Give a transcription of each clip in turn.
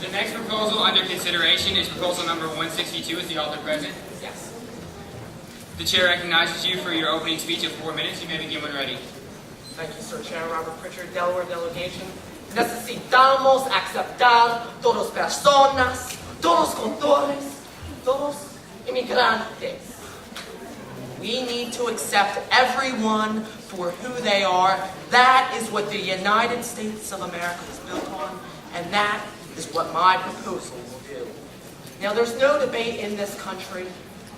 The next proposal under consideration is proposal number 162. Is the author present? Yes. The chair recognizes you for your opening speech of 4 minutes. You may begin when ready. Thank you, Sir Chair. Robert Pritchard, Delaware delegation. Necesitamos aceptar todas personas, todos conductores, todos inmigrantes. We need to accept everyone for who they are. That is what the United States of America is built on, and that is what my proposal will do. Now, there's no debate in this country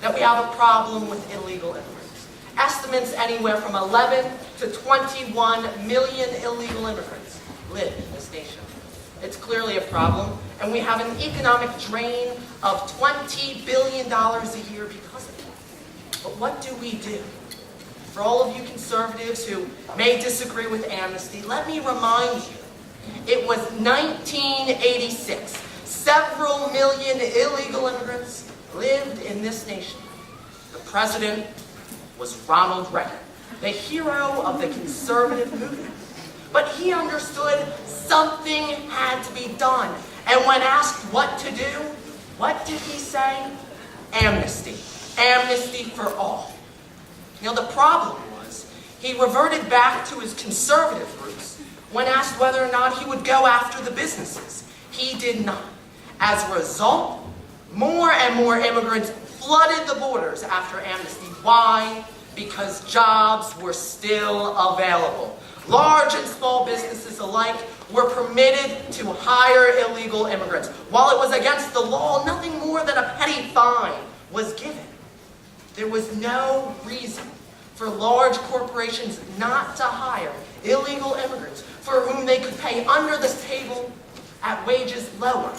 that we have a problem with illegal immigrants. Estimates anywhere from 11 to 21 million illegal immigrants live in this nation. It's clearly a problem, and we have an economic drain of $20 billion a year because of it. But what do we do? For all of you conservatives who may disagree with amnesty, let me remind you, it was 1986. Several million illegal immigrants lived in this nation. The president was Ronald Reagan, the hero of the conservative movement. But he understood something had to be done. And when asked what to do, what did he say? Amnesty. Amnesty for all. Now, the problem was he reverted back to his conservative roots when asked whether or not he would go after the businesses. He did not. As a result, more and more immigrants flooded the borders after amnesty. Why? Because jobs were still available. Large and small businesses alike were permitted to hire illegal immigrants. While it was against the law, nothing more than a petty fine was given. There was no reason for large corporations not to hire illegal immigrants for whom they could pay under the table at wages lower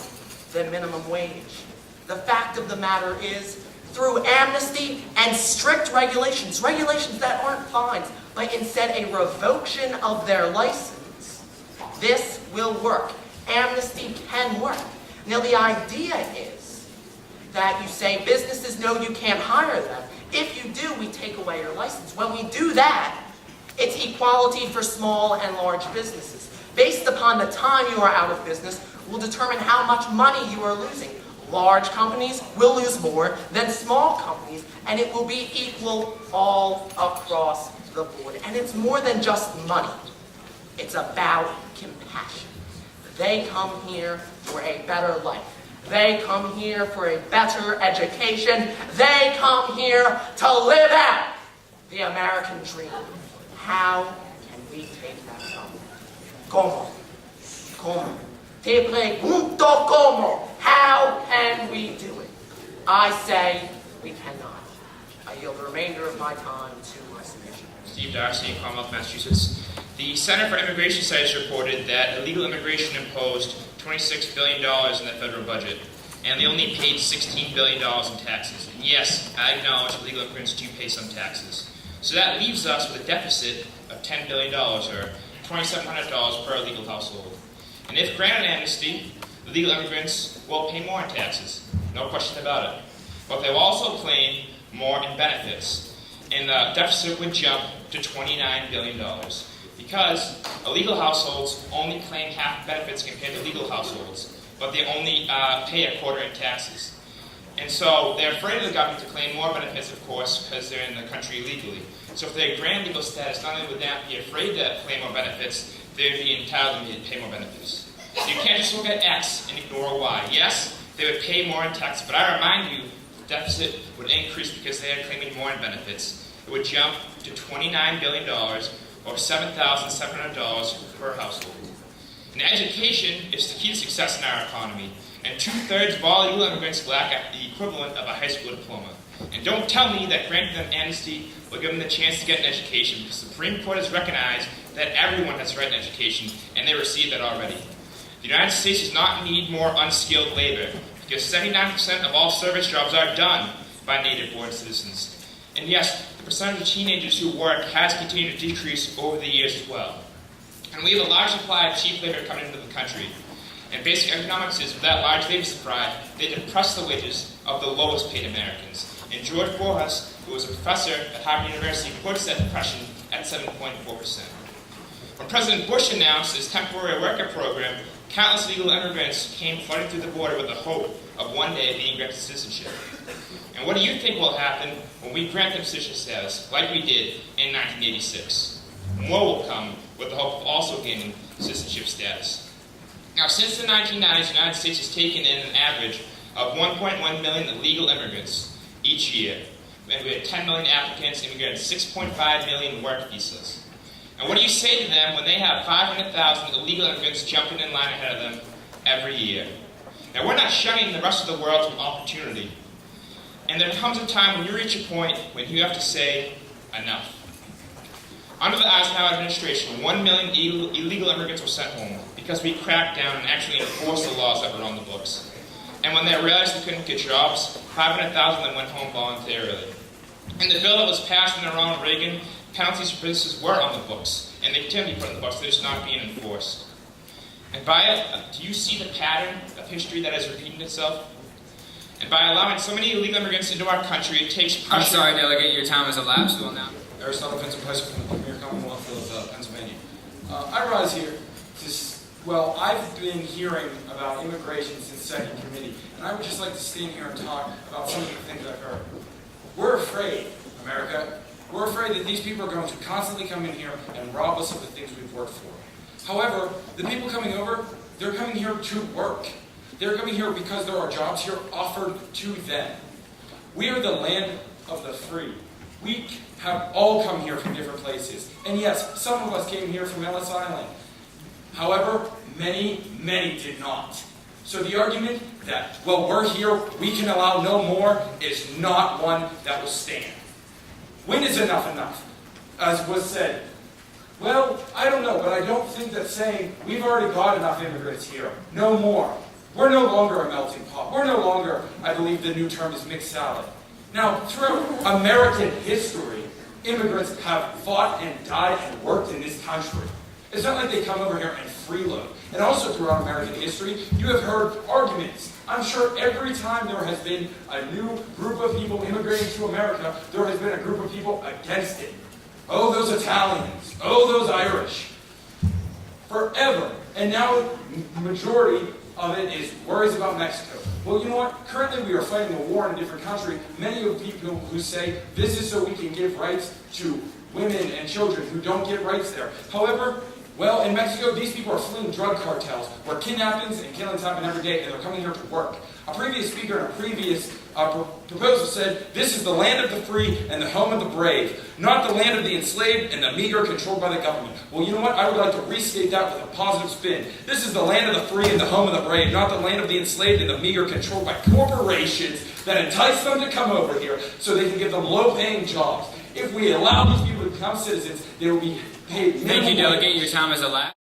than minimum wage. The fact of the matter is, through amnesty and strict regulations, regulations that aren't fines, but instead a revocation of their license, this will work. Amnesty can work. Now, the idea is that you say businesses know you can't hire them. If you do, we take away your license. When we do that, it's equality for small and large businesses. Based upon the time you are out of business, will determine how much money you are losing. Large companies will lose more than small companies, and it will be equal all across the board. And it's more than just money. It's about compassion. They come here for a better life. They come here for a better education. They come here to live out the American dream. How can we take that from them? ¿Cómo? ¿Cómo? Te pregunto cómo. How can we do it? I say we cannot. I yield the remainder of my time to my submission. Steve Darcy, Commonwealth, Massachusetts. The Center for Immigration Studies reported that illegal immigration imposed $26 billion in the federal budget, and they only paid $16 billion in taxes. And yes, I acknowledge illegal immigrants do pay some taxes. So that leaves us with a deficit of $10 billion, or $2,700 per illegal household. And if granted amnesty, illegal immigrants will pay more in taxes, no question about it. But they will also claim more in benefits, and the deficit would jump to $29 billion. Because illegal households only claim half benefits compared to legal households, but they only pay a quarter in taxes. And so they're afraid of the government to claim more benefits, of course, because they're in the country illegally. So if they grant legal status, not only would they not be afraid to claim more benefits, they would be entitled to pay more benefits. So you can't just look at X and ignore Y. Yes, they would pay more in tax, but I remind you, the deficit would increase because they are claiming more in benefits. It would jump to $29 billion, or $7,700 per household. And education is the key to success in our economy, and 2/3 of all illegal immigrants lack the equivalent of a high school diploma. And don't tell me that granting them amnesty will give them the chance to get an education, because the Supreme Court has recognized that everyone has the right to education, and they receive that already. The United States does not need more unskilled labor, because 79% of all service jobs are done by native-born citizens. And yes, the percentage of teenagers who work has continued to decrease over the years as well. And we have a large supply of cheap labor coming into the country. And basic economics is, with that large labor supply, they depress the wages of the lowest paid Americans. And George Borjas, who was a professor at Harvard University, quotes that depression at 7.4%. When President Bush announced his temporary worker program, Countless illegal immigrants came flooding through the border with the hope of one day being granted citizenship. And what do you think will happen when we grant them citizenship status, like we did in 1986? More will come with the hope of also gaining citizenship status. Now, since the 1990s, the United States has taken in an average of 1.1 million illegal immigrants each year. And we had 10 million applicants, and we got 6.5 million work visas. And what do you say to them when they have 500,000 illegal immigrants jumping in line ahead of them every year? Now, we're not shunning the rest of the world from opportunity. And there comes a time when you reach a point when you have to say, enough. Under the Eisenhower administration, 1 million illegal immigrants were sent home because we cracked down and actually enforced the laws that were on the books. And when they realized they couldn't get jobs, 500,000 of them went home voluntarily. In the bill that was passed under Ronald Reagan, penalties for businesses were on the books, and they continue to be put on the books, they're just not being enforced. And by it, do you see the pattern of history that has repeated itself? And by allowing so many illegal immigrants into our country, it takes pressure... I'm sorry, Delegate, your time has elapsed. Well, now. Aristotle Vincent Price from the Premier Commonwealth of Pennsylvania. I rise here to, I've been hearing about immigration since second committee, and I would just like to stand here and talk about some of the things I've heard. We're afraid, America. We're afraid that these people are going to constantly come in here and rob us of the things we've worked for. However, the people coming over, they're coming here to work. They're coming here because there are jobs here offered to them. We are the land of the free. We have all come here from different places. And yes, some of us came here from Ellis Island. However, many did not. So the argument that, well, we're here, we can allow no more, is not one that will stand. When is enough enough? As was said, well, I don't know, but I don't think that saying, we've already got enough immigrants here, no more. We're no longer a melting pot. We're no longer, I believe the new term is mixed salad. Now, throughout American history, immigrants have fought and died and worked in this country. It's not like they come over here and freeload. And also throughout American history, you have heard arguments. I'm sure every time there has been a new group of people immigrating to America, there has been a group of people against it. Oh, those Italians. Oh, those Irish. Forever. And now the majority of it is worries about Mexico. Well, you know what? Currently we are fighting a war in a different country. Many of the people who say this is so we can give rights to women and children who don't get rights there. However, well, in Mexico, these people are fleeing drug cartels, where kidnappings and killings happen every day, and they're coming here to work. A previous speaker in a previous proposal said, this is the land of the free and the home of the brave, not the land of the enslaved and the meager controlled by the government. Well, you know what? I would like to restate that with a positive spin. This is the land of the free and the home of the brave, not the land of the enslaved and the meager controlled by corporations that entice them to come over here so they can give them low-paying jobs. If we allow these people to become citizens, they will be paid minimum Thank you, wage. Delegate. Your time has elapsed.